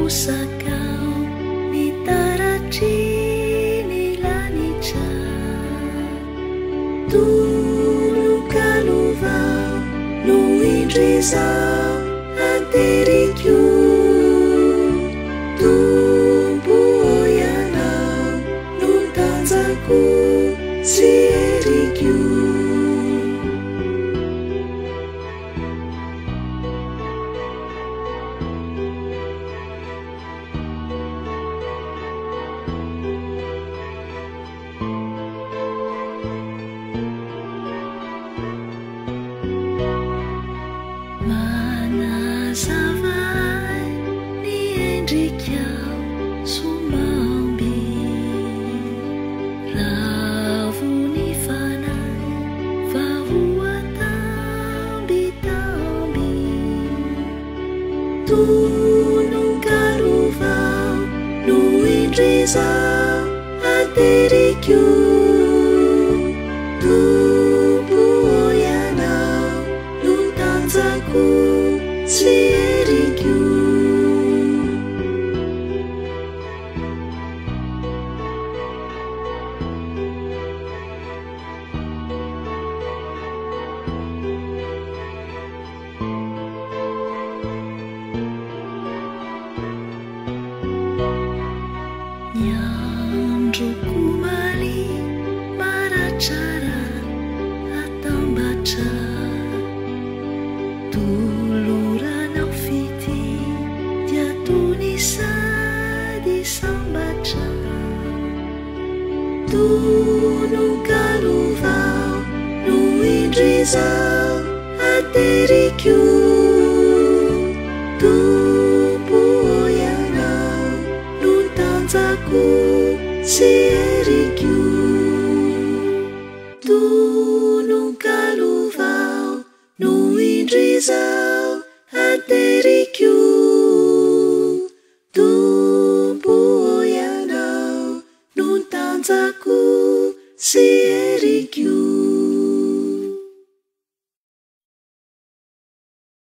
sakao nitaraci nilanica tulung kaluvao no indry zao aterikio tombo ianao no tanjako tsy erikio manazavai ny endrikao somaomby ravo ny fanay vahoatambitamby tonong kalovao no indry zao aterikio tombo ianao no tanjako tsy erikio ny androko maly maratrara atambatra doloranao fity dia tony sady sambatra tonong kalovao no indry zao aterikio tombo ianao no tanjako tsy erikio tonong kalovao no indry zao aterikio